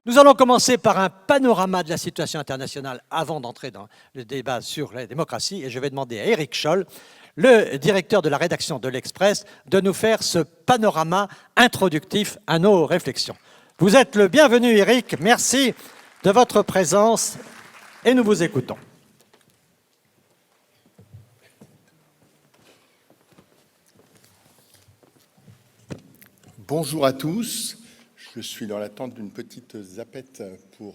Nous allons commencer par un panorama de la situation internationale avant d'entrer dans le débat sur la démocratie. Et je vais demander à Éric Scholl, le directeur de la rédaction de l'Express, de nous faire ce panorama introductif à nos réflexions. Vous êtes le bienvenu, Éric. Merci de votre présence et nous vous écoutons. Bonjour à tous. Je suis dans l'attente d'une petite zappette pour...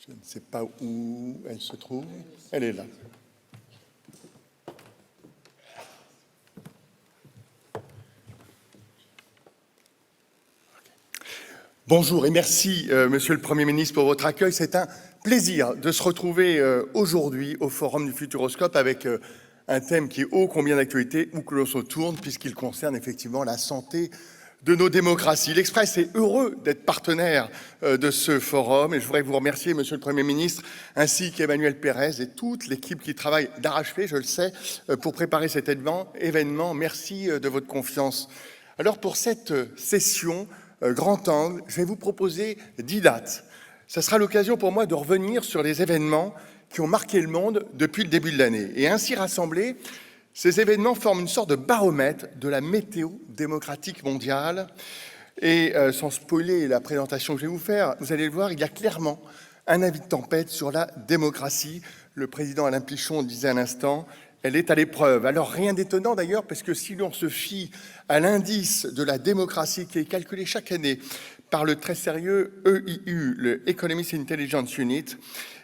je ne sais pas où elle se trouve. Elle est là. Bonjour et merci, Monsieur le Premier ministre, pour votre accueil. C'est un plaisir de se retrouver aujourd'hui au Forum du Futuroscope avec un thème qui est ô combien d'actualité où que l'on se tourne, puisqu'il concerne effectivement la santé de nos démocraties. L'Express est heureux d'être partenaire de ce forum et je voudrais vous remercier, Monsieur le Premier ministre, ainsi qu'Emmanuel Pérez et toute l'équipe qui travaille d'arrache-pied, je le sais, pour préparer cet événement. Merci de votre confiance. Alors pour cette session grand angle, je vais vous proposer 10 dates. Ça sera l'occasion pour moi de revenir sur les événements qui ont marqué le monde depuis le début de l'année. Et ainsi rassemblés, ces événements forment une sorte de baromètre de la météo démocratique mondiale. Et sans spoiler la présentation que je vais vous faire, vous allez le voir, il y a clairement un avis de tempête sur la démocratie. Le président Alain Pichon disait à l'instant, elle est à l'épreuve. Alors rien d'étonnant d'ailleurs, parce que si l'on se fie à l'indice de la démocratie qui est calculé chaque année par le très sérieux EIU, le Economist Intelligence Unit,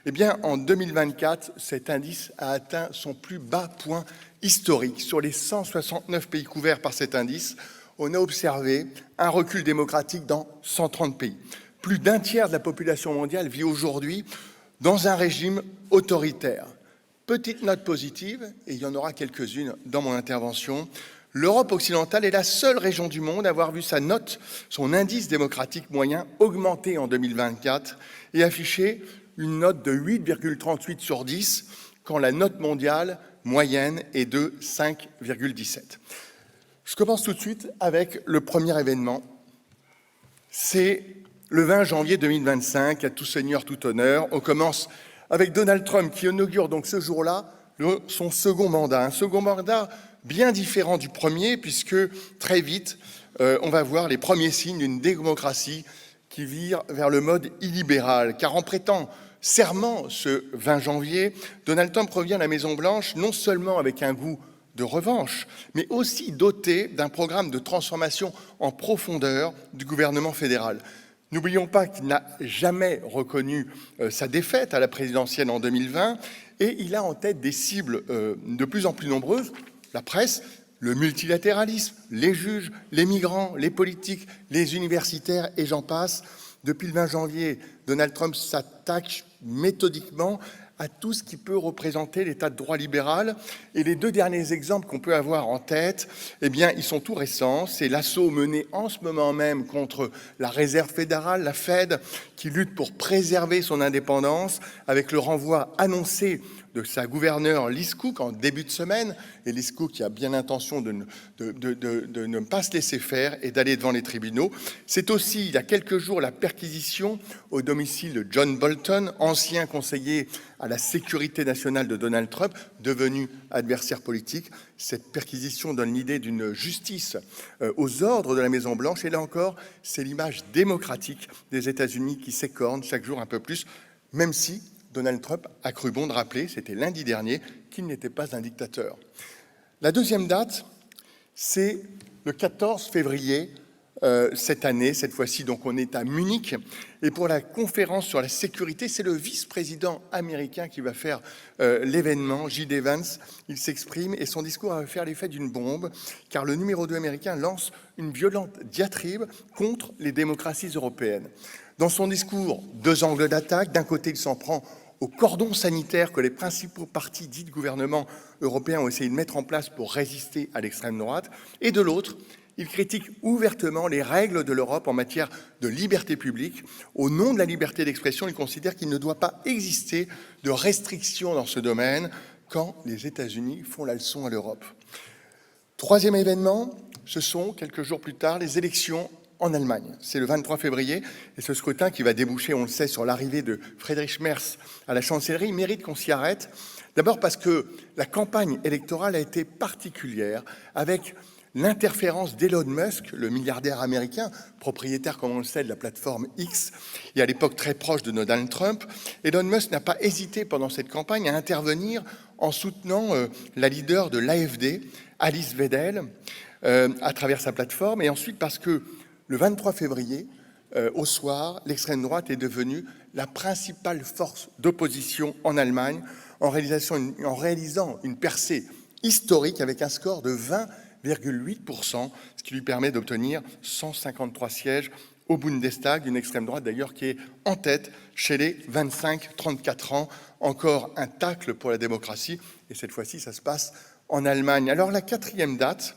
eh bien en 2024, cet indice a atteint son plus bas point historique. Sur les 169 pays couverts par cet indice, on a observé un recul démocratique dans 130 pays. Plus d'un tiers de la population mondiale vit aujourd'hui dans un régime autoritaire. Petite note positive, et il y en aura quelques-unes dans mon intervention, l'Europe occidentale est la seule région du monde à avoir vu sa note, son indice démocratique moyen augmenter en 2024 et afficher une note de 8,38 sur 10, quand la note mondiale moyenne est de 5,17. Je commence tout de suite avec le premier événement. C'est le 20 janvier 2025, à tout seigneur, tout honneur. On commence avec Donald Trump qui inaugure donc ce jour-là son second mandat. Un second mandat bien différent du premier, puisque très vite, on va voir les premiers signes d'une démocratie qui vire vers le mode illibéral. Car en prêtant serment ce 20 janvier, Donald Trump revient à la Maison-Blanche non seulement avec un goût de revanche, mais aussi doté d'un programme de transformation en profondeur du gouvernement fédéral. N'oublions pas qu'il n'a jamais reconnu sa défaite à la présidentielle en 2020 et il a en tête des cibles de plus en plus nombreuses, la presse, le multilatéralisme, les juges, les migrants, les politiques, les universitaires et j'en passe. Depuis le 20 janvier, Donald Trump s'attaque méthodiquement à tout ce qui peut représenter l'état de droit libéral. Et les deux derniers exemples qu'on peut avoir en tête, eh bien, ils sont tout récents. C'est l'assaut mené en ce moment même contre la Réserve fédérale, la Fed, qui lutte pour préserver son indépendance, avec le renvoi annoncé de sa gouverneure Liz Cook en début de semaine, et Liz Cook qui a bien l'intention de ne pas se laisser faire et d'aller devant les tribunaux. C'est aussi, il y a quelques jours, la perquisition au domicile de John Bolton, ancien conseiller à la sécurité nationale de Donald Trump, devenu adversaire politique. Cette perquisition donne l'idée d'une justice aux ordres de la Maison-Blanche, et là encore, c'est l'image démocratique des États-Unis qui s'écorne chaque jour un peu plus, même si Donald Trump a cru bon de rappeler, c'était lundi dernier, qu'il n'était pas un dictateur. La deuxième date, c'est le 14 février cette année. Cette fois-ci, donc, on est à Munich. Et pour la conférence sur la sécurité, c'est le vice-président américain qui va faire l'événement, J.D. Vance. Il s'exprime et son discours va faire l'effet d'une bombe, car le numéro 2 américain lance une violente diatribe contre les démocraties européennes. Dans son discours, deux angles d'attaque. D'un côté, il s'en prend au cordon sanitaire que les principaux partis dits de gouvernement européens ont essayé de mettre en place pour résister à l'extrême droite. Et de l'autre, il critique ouvertement les règles de l'Europe en matière de liberté publique. Au nom de la liberté d'expression, il considère qu'il ne doit pas exister de restrictions dans ce domaine quand les États-Unis font la leçon à l'Europe. Troisième événement, ce sont, quelques jours plus tard, les élections en Allemagne. C'est le 23 février, et ce scrutin qui va déboucher, on le sait, sur l'arrivée de Friedrich Merz à la chancellerie, mérite qu'on s'y arrête. D'abord parce que la campagne électorale a été particulière, avec l'interférence d'Elon Musk, le milliardaire américain, propriétaire, comme on le sait, de la plateforme X, et à l'époque très proche de Donald Trump. Elon Musk n'a pas hésité pendant cette campagne à intervenir en soutenant la leader de l'AfD, Alice Weidel, à travers sa plateforme, et ensuite parce que le 23 février, au soir, l'extrême droite est devenue la principale force d'opposition en Allemagne, en réalisant une percée historique avec un score de 20,8%, ce qui lui permet d'obtenir 153 sièges au Bundestag, une extrême droite d'ailleurs qui est en tête chez les 25-34 ans, encore un tacle pour la démocratie, et cette fois-ci ça se passe en Allemagne. Alors la quatrième date,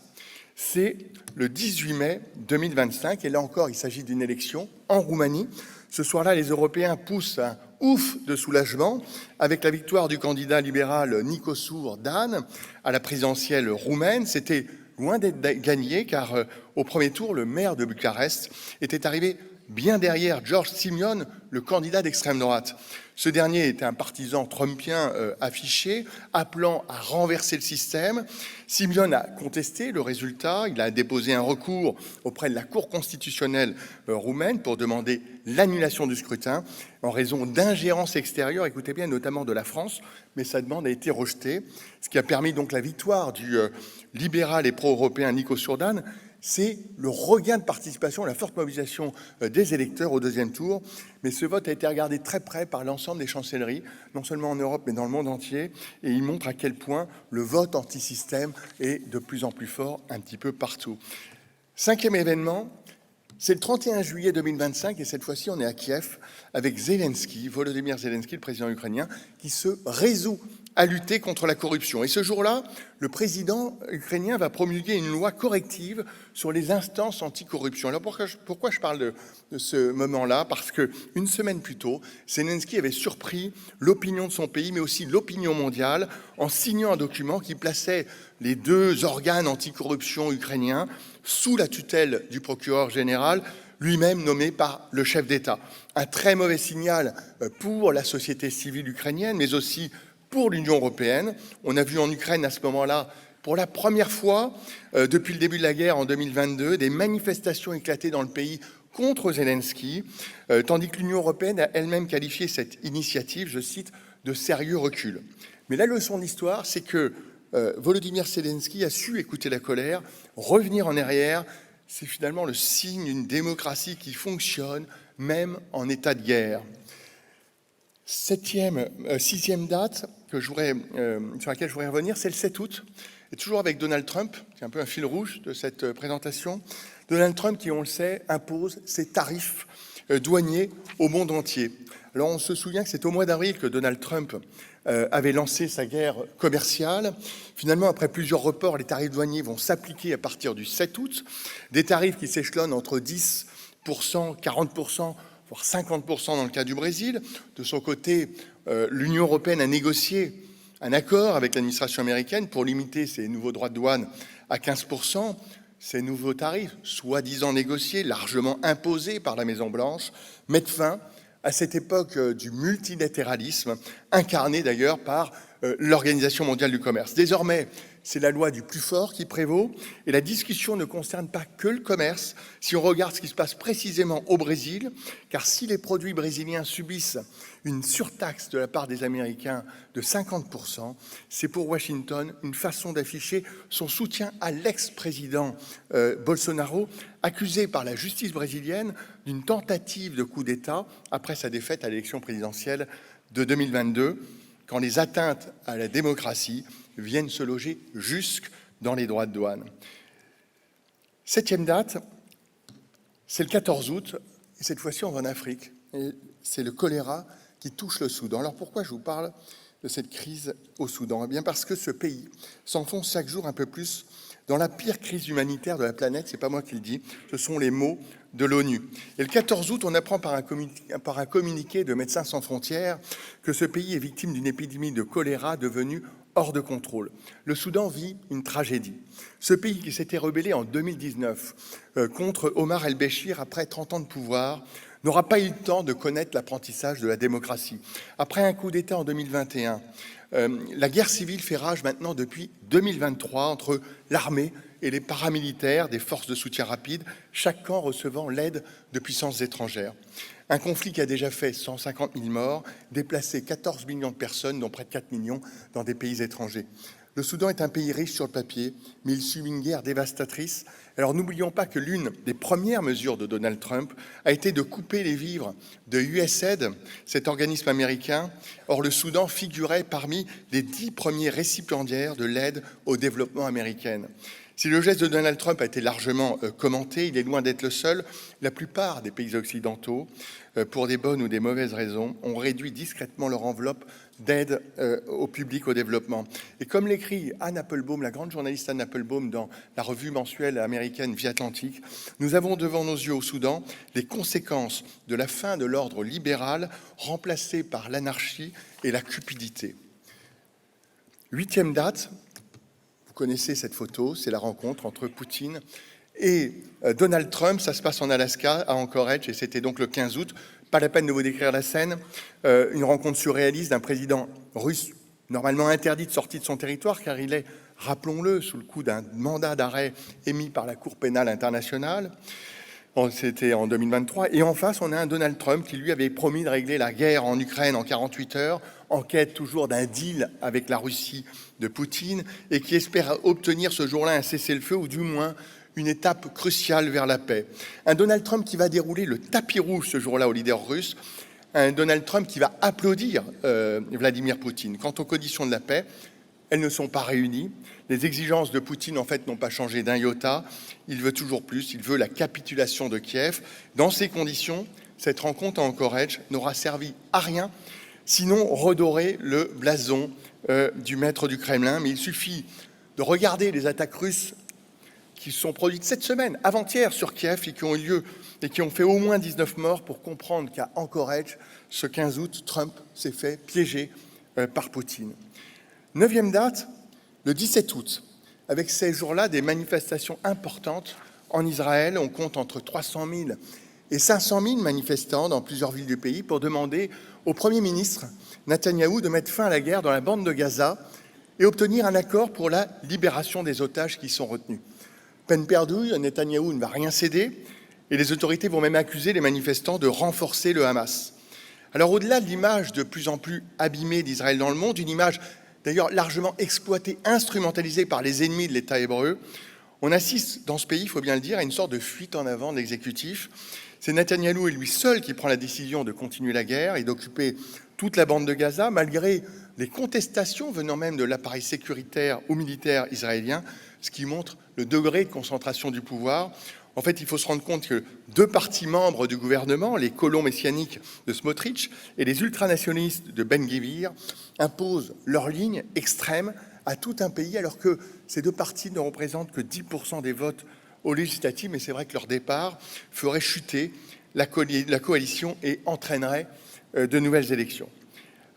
c'est le 18 mai 2025, et là encore il s'agit d'une élection en Roumanie. Ce soir-là, les Européens poussent un ouf de soulagement avec la victoire du candidat libéral Nicosur Dan à la présidentielle roumaine. C'était loin d'être gagné car au premier tour, le maire de Bucarest était arrivé bien derrière George Simion, le candidat d'extrême droite. Ce dernier était un partisan trumpien affiché, appelant à renverser le système. Simion a contesté le résultat, il a déposé un recours auprès de la Cour constitutionnelle roumaine pour demander l'annulation du scrutin en raison d'ingérences extérieures, écoutez bien, notamment de la France, mais sa demande a été rejetée, ce qui a permis donc la victoire du libéral et pro-européen Nicosur Dan. C'est le regain de participation, la forte mobilisation des électeurs au deuxième tour. Mais ce vote a été regardé très près par l'ensemble des chancelleries, non seulement en Europe, mais dans le monde entier. Et il montre à quel point le vote anti-système est de plus en plus fort un petit peu partout. Cinquième événement, c'est le 31 juillet 2025, et cette fois-ci, on est à Kiev, avec Zelensky, Volodymyr Zelensky, le président ukrainien, qui se résout à lutter contre la corruption. Et ce jour-là, le président ukrainien va promulguer une loi corrective sur les instances anticorruption. Alors pourquoi je parle de ce moment-là? Parce qu'une semaine plus tôt, Zelensky avait surpris l'opinion de son pays, mais aussi l'opinion mondiale, en signant un document qui plaçait les deux organes anticorruption ukrainiens sous la tutelle du procureur général, lui-même nommé par le chef d'État. Un très mauvais signal pour la société civile ukrainienne, mais aussi pour l'Union européenne. On a vu en Ukraine à ce moment-là, pour la première fois depuis le début de la guerre en 2022, des manifestations éclatées dans le pays contre Zelensky, tandis que l'Union européenne a elle-même qualifié cette initiative, je cite, de sérieux recul. Mais la leçon d'histoire, c'est que Volodymyr Zelensky a su écouter la colère, revenir en arrière. C'est finalement le signe d'une démocratie qui fonctionne, même en état de guerre. Sixième date sur laquelle je voudrais revenir, c'est le 7 août, et toujours avec Donald Trump, c'est un peu un fil rouge de cette présentation. Donald Trump, qui, on le sait, impose ses tarifs douaniers au monde entier. Alors on se souvient que c'est au mois d'avril que Donald Trump avait lancé sa guerre commerciale. Finalement, après plusieurs reports, les tarifs douaniers vont s'appliquer à partir du 7 août, des tarifs qui s'échelonnent entre 10%, 40%, voire 50% dans le cas du Brésil. De son côté, l'Union européenne a négocié un accord avec l'administration américaine pour limiter ces nouveaux droits de douane à 15%. Ces nouveaux tarifs, soi-disant négociés, largement imposés par la Maison-Blanche, mettent fin à cette époque du multilatéralisme, incarné d'ailleurs par l'Organisation mondiale du commerce. Désormais, c'est la loi du plus fort qui prévaut, et la discussion ne concerne pas que le commerce. Si on regarde ce qui se passe précisément au Brésil, car si les produits brésiliens subissent une surtaxe de la part des Américains de 50%, c'est pour Washington une façon d'afficher son soutien à l'ex-président Bolsonaro, accusé par la justice brésilienne d'une tentative de coup d'État après sa défaite à l'élection présidentielle de 2022, quand les atteintes à la démocratie viennent se loger jusque dans les droits de douane. Septième date, c'est le 14 août, et cette fois-ci on va en Afrique, et c'est le choléra qui touche le Soudan. Alors pourquoi je vous parle de cette crise au Soudan? Eh bien parce que ce pays s'enfonce chaque jour un peu plus dans la pire crise humanitaire de la planète. C'est pas moi qui le dis, ce sont les mots de l'ONU. Et le 14 août, on apprend par un communiqué de Médecins sans frontières que ce pays est victime d'une épidémie de choléra devenue hors de contrôle. Le Soudan vit une tragédie. Ce pays qui s'était rebellé en 2019 contre Omar el-Béchir après 30 ans de pouvoir n'aura pas eu le temps de connaître l'apprentissage de la démocratie. Après un coup d'État en 2021, la guerre civile fait rage maintenant depuis 2023 entre l'armée et les paramilitaires des forces de soutien rapide, chaque camp recevant l'aide de puissances étrangères. Un conflit qui a déjà fait 150 000 morts, déplacé 14 millions de personnes, dont près de 4 millions dans des pays étrangers. Le Soudan est un pays riche sur le papier, mais il subit une guerre dévastatrice. Alors n'oublions pas que l'une des premières mesures de Donald Trump a été de couper les vivres de USAID, cet organisme américain. Or, le Soudan figurait parmi les 10 premiers récipiendaires de l'aide au développement américaine. Si le geste de Donald Trump a été largement commenté, il est loin d'être le seul. La plupart des pays occidentaux, pour des bonnes ou des mauvaises raisons, ont réduit discrètement leur enveloppe d'aide au public au développement. Et comme l'écrit Anne Applebaum, la grande journaliste Anne Applebaum, dans la revue mensuelle américaine Vie Atlantique, nous avons devant nos yeux au Soudan les conséquences de la fin de l'ordre libéral remplacé par l'anarchie et la cupidité. 8e date. Vous connaissez cette photo, c'est la rencontre entre Poutine et Donald Trump. Ça se passe en Alaska, à Anchorage, et c'était donc le 15 août. Pas la peine de vous décrire la scène. Une rencontre surréaliste d'un président russe, normalement interdit de sortie de son territoire, car il est, rappelons-le, sous le coup d'un mandat d'arrêt émis par la Cour pénale internationale. C'était en 2023. Et en face, on a un Donald Trump qui, lui, avait promis de régler la guerre en Ukraine en 48 heures, en quête toujours d'un deal avec la Russie de Poutine, et qui espère obtenir ce jour-là un cessez-le-feu, ou du moins une étape cruciale vers la paix. Un Donald Trump qui va dérouler le tapis rouge ce jour-là au leader russe, un Donald Trump qui va applaudir Vladimir Poutine. Quant aux conditions de la paix, elles ne sont pas réunies. Les exigences de Poutine, en fait, n'ont pas changé d'un iota. Il veut toujours plus, il veut la capitulation de Kiev. Dans ces conditions, cette rencontre à Anchorage n'aura servi à rien, sinon redorer le blason du maître du Kremlin. Mais il suffit de regarder les attaques russes qui se sont produites cette semaine, avant-hier, sur Kiev, et qui ont eu lieu et qui ont fait au moins 19 morts pour comprendre qu'à Anchorage, ce 15 août, Trump s'est fait piéger par Poutine. 9e date, le 17 août, avec ces jours-là des manifestations importantes en Israël. On compte entre 300 000 et 500 000 manifestants dans plusieurs villes du pays pour demander au Premier ministre Netanyahou de mettre fin à la guerre dans la bande de Gaza et obtenir un accord pour la libération des otages qui sont retenus. Peine perdue, Netanyahou ne va rien céder et les autorités vont même accuser les manifestants de renforcer le Hamas. Alors au-delà de l'image de plus en plus abîmée d'Israël dans le monde, une image d'ailleurs largement exploitée, instrumentalisée par les ennemis de l'État hébreu, on assiste dans ce pays, il faut bien le dire, à une sorte de fuite en avant de l'exécutif. C'est Netanyahou et lui seul qui prend la décision de continuer la guerre et d'occuper toute la bande de Gaza, malgré les contestations venant même de l'appareil sécuritaire ou militaire israélien, ce qui montre le degré de concentration du pouvoir. En fait, il faut se rendre compte que 2 partis membres du gouvernement, les colons messianiques de Smotrich et les ultranationalistes de Ben Gvir, imposent leur ligne extrême à tout un pays, alors que ces 2 partis ne représentent que 10% des votes aux législatives, mais c'est vrai que leur départ ferait chuter la coalition et entraînerait de nouvelles élections.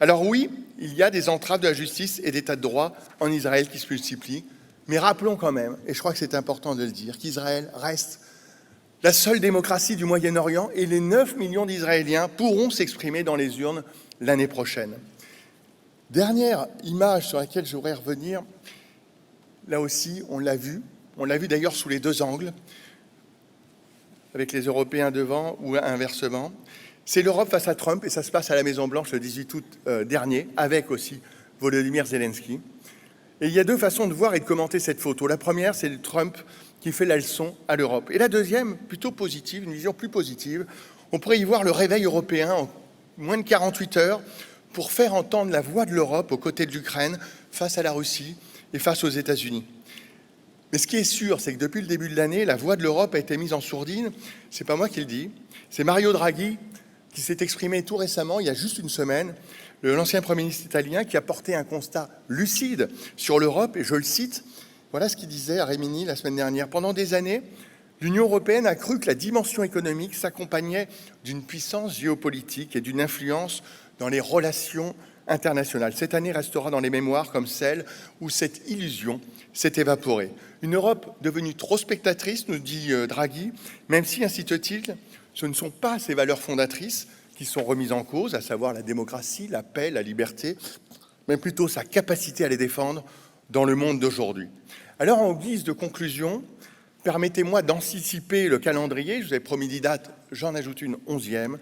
Alors oui, il y a des entraves de la justice et d'état de droit en Israël qui se multiplient, mais rappelons quand même, et je crois que c'est important de le dire, qu'Israël reste la seule démocratie du Moyen-Orient et les 9 millions d'Israéliens pourront s'exprimer dans les urnes l'année prochaine. Dernière image sur laquelle je voudrais revenir, là aussi on l'a vu d'ailleurs sous les 2 angles, avec les Européens devant ou inversement. C'est l'Europe face à Trump et ça se passe à la Maison-Blanche le 18 août dernier, avec aussi Volodymyr Zelensky. Et il y a 2 façons de voir et de commenter cette photo. La première, c'est le Trump qui fait la leçon à l'Europe. Et la deuxième, plutôt positive, une vision plus positive, on pourrait y voir le réveil européen en moins de 48 heures pour faire entendre la voix de l'Europe aux côtés de l'Ukraine face à la Russie et face aux États-Unis. Mais ce qui est sûr, c'est que depuis le début de l'année, la voix de l'Europe a été mise en sourdine. C'est pas moi qui le dis, c'est Mario Draghi qui s'est exprimé tout récemment, il y a juste une semaine, l'ancien Premier ministre italien qui a porté un constat lucide sur l'Europe, et je le cite, voilà ce qu'il disait à Rimini la semaine dernière. Pendant des années, l'Union européenne a cru que la dimension économique s'accompagnait d'une puissance géopolitique et d'une influence dans les relations internationale. Cette année restera dans les mémoires comme celle où cette illusion s'est évaporée. Une Europe devenue trop spectatrice, nous dit Draghi, même si, insiste-t-il, ce ne sont pas ses valeurs fondatrices qui sont remises en cause, à savoir la démocratie, la paix, la liberté, mais plutôt sa capacité à les défendre dans le monde d'aujourd'hui. Alors, en guise de conclusion, permettez-moi d'anticiper le calendrier. Je vous avais promis 10 dates, j'en ajoute une 11e.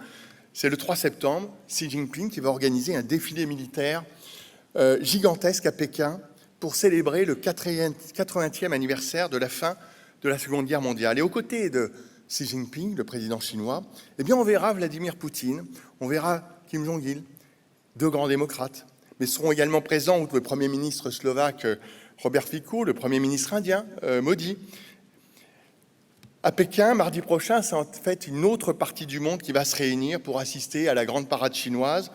C'est le 3 septembre, Xi Jinping qui va organiser un défilé militaire gigantesque à Pékin pour célébrer le 80e anniversaire de la fin de la Seconde Guerre mondiale. Et aux côtés de Xi Jinping, le président chinois, eh bien on verra Vladimir Poutine, on verra Kim Jong-il, deux grands démocrates, mais seront également présents outre le Premier ministre slovaque Robert Fico, le Premier ministre indien Modi. À Pékin, mardi prochain, c'est en fait une autre partie du monde qui va se réunir pour assister à la grande parade chinoise.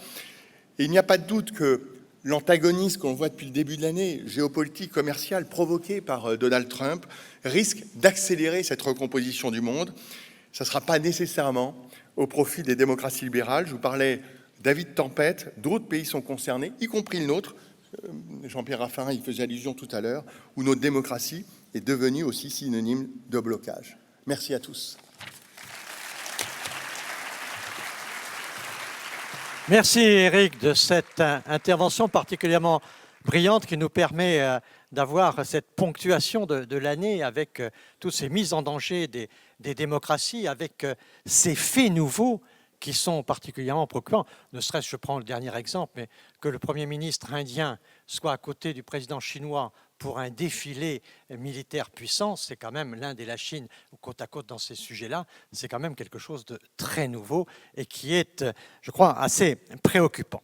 Et il n'y a pas de doute que l'antagonisme qu'on voit depuis le début de l'année, géopolitique, commerciale, provoqué par Donald Trump, risque d'accélérer cette recomposition du monde. Ça ne sera pas nécessairement au profit des démocraties libérales. Je vous parlais David Tempête, d'autres pays sont concernés, y compris le nôtre. Jean-Pierre Raffarin y faisait allusion tout à l'heure, où notre démocratie est devenue aussi synonyme de blocage. Merci à tous. Merci Éric de cette intervention particulièrement brillante qui nous permet d'avoir cette ponctuation de l'année avec toutes ces mises en danger des démocraties, avec ces faits nouveaux qui sont particulièrement préoccupants. Ne serait-ce, je prends le dernier exemple, mais que le Premier ministre indien soit à côté du président chinois pour un défilé militaire puissant, c'est quand même l'Inde et la Chine côte à côte dans ces sujets-là, c'est quand même quelque chose de très nouveau et qui est, je crois, assez préoccupant.